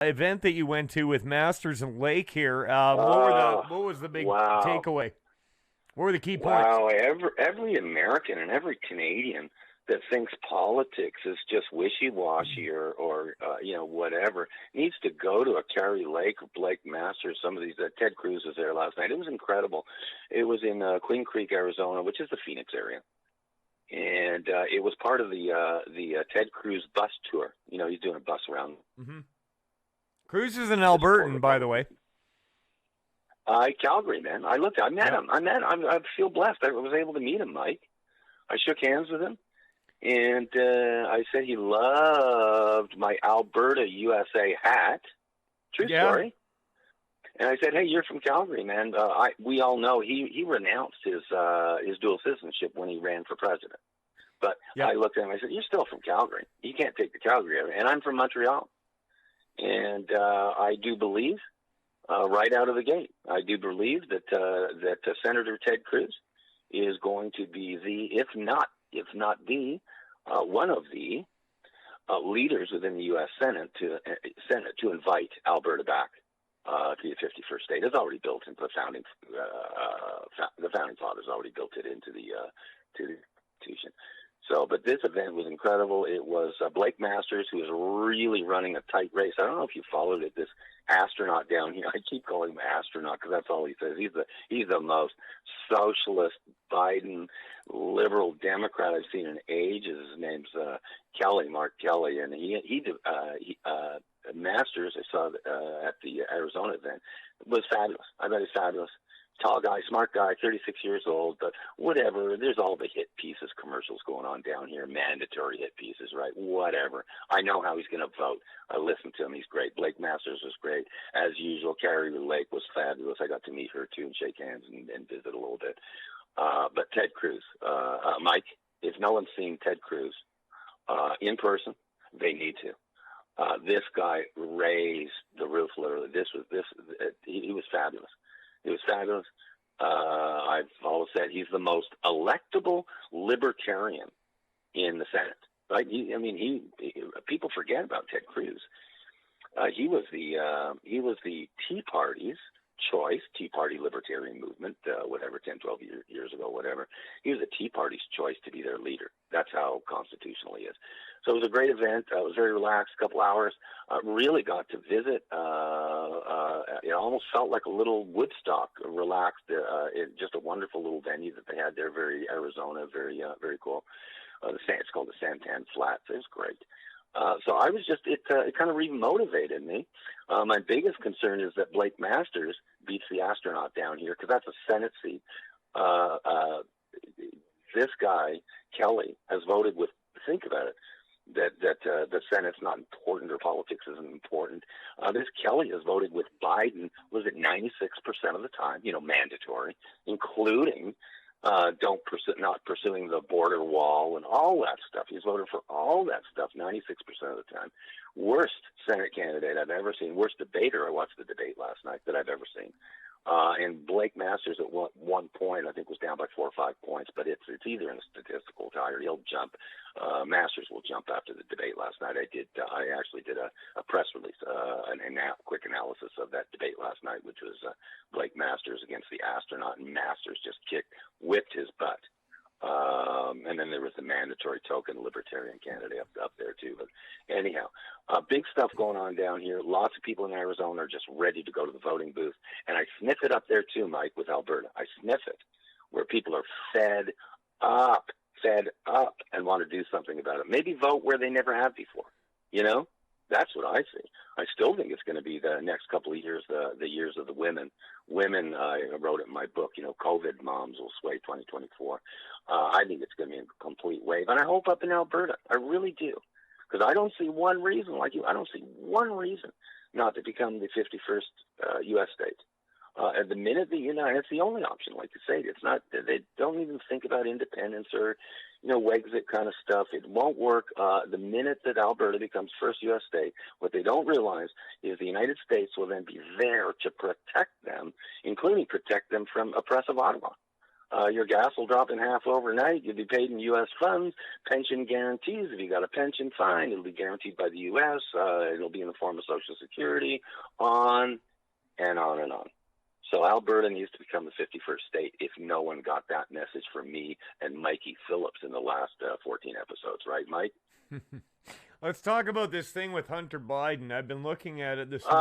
event that you went to with Masters and Lake here. What was the big Wow. takeaway? What were the key points? Wow, every American and every Canadian that thinks politics is just wishy-washy or whatever needs to go to a Kari Lake or Blake Masters. Some of these, Ted Cruz was there last night. It was incredible. It was in Queen Creek, Arizona, which is the Phoenix area, and it was part of the Ted Cruz bus tour. You know, he's doing a bus around. Mm-hmm. Cruz is an Albertan, by the way. Calgary, man. I met him. I feel blessed. I was able to meet him, Mike. I shook hands with him, and I said he loved my Alberta USA hat. True story. And I said, hey, you're from Calgary, man. We all know he renounced his dual citizenship when he ran for president. But I looked at him, I said, you're still from Calgary. You can't take the Calgary area. And I'm from Montreal. And I do believe, right out of the gate, I do believe that Senator Ted Cruz is going to be if not the one of the leaders within the U.S. Senate to invite Alberta back to be a 51st state. It's already built into the founding fathers already built it into the Constitution. So, but this event was incredible. It was Blake Masters, who was really running a tight race. I don't know if you followed it. This astronaut down here, I keep calling him astronaut because that's all he says. He's the most socialist Biden liberal Democrat I've seen in ages. His name's Mark Kelly, and he Masters I saw at the Arizona event was fabulous. I bet he's fabulous. Tall guy, smart guy, 36 years old, but whatever. There's all the hit pieces, commercials going on down here, mandatory hit pieces, right? Whatever. I know how he's going to vote. I listened to him. He's great. Blake Masters was great. As usual, Kari Lake was fabulous. I got to meet her, too, and shake hands and visit a little bit. But Ted Cruz, Mike, if no one's seen Ted Cruz in person, they need to. This guy raised the roof, literally. He was fabulous. It was fabulous. I've always said he's the most electable libertarian in the Senate. Right? People forget about Ted Cruz. He was the Tea Party's choice, Tea Party Libertarian Movement, 10, 12 years ago, whatever. He was the Tea Party's choice to be their leader. That's how constitutional he is. So it was a great event. It was very relaxed, a couple hours. Really got to visit. It almost felt like a little Woodstock, relaxed. Just a wonderful little venue that they had there, very Arizona, very cool. It's called the Santan Flats. It was great. So I was it kind of remotivated me. My biggest concern is that Blake Masters beats the astronaut down here because that's a Senate seat. This guy, Kelly, has voted with, think about it, that the Senate's not important or politics isn't important. This Kelly has voted with Biden, was it 96% of the time, mandatory, including not pursuing the border wall and all that stuff. He's voted for all that stuff 96% of the time. Worst Senate candidate I've ever seen. Worst debater. I watched the debate last night that I've ever seen. And Blake Masters at one point, I think, was down by 4 or 5 points, but it's either in a statistical tie or he'll jump. Masters will jump after the debate last night. I actually did a press release, quick analysis of that debate last night, which was Blake Masters against the astronaut, and Masters just whipped his butt. And then there was the mandatory token libertarian candidate up there too. But anyhow, big stuff going on down here. Lots of people in Arizona are just ready to go to the voting booth. And I sniff it up there too, Mike, with Alberta. I sniff it where people are fed up and want to do something about it. Maybe vote where they never have before. That's what I see. I still think it's going to be the next couple of years, the years of the women. Women, I wrote it in my book, COVID moms will sway 2024. I think it's going to be a complete wave. And I hope up in Alberta. I really do. Because I don't see one reason, like you, I don't see one reason not to become the 51st U.S. state. At the minute that it's the only option, like you say. It's not, they don't even think about independence or, Wexit kind of stuff. It won't work. The minute that Alberta becomes first U.S. state, what they don't realize is the United States will then be there to protect them, including protect them from oppressive Ottawa. Your gas will drop in half overnight. You'll be paid in U.S. funds. Pension guarantees. If you got a pension, fine. It'll be guaranteed by the U.S. It'll be in the form of Social Security. On and on and on. So Alberta needs to become the 51st state if no one got that message from me and Mikey Phillips in the last 14 episodes. Right, Mike? Let's talk about this thing with Hunter Biden. I've been looking at it this morning.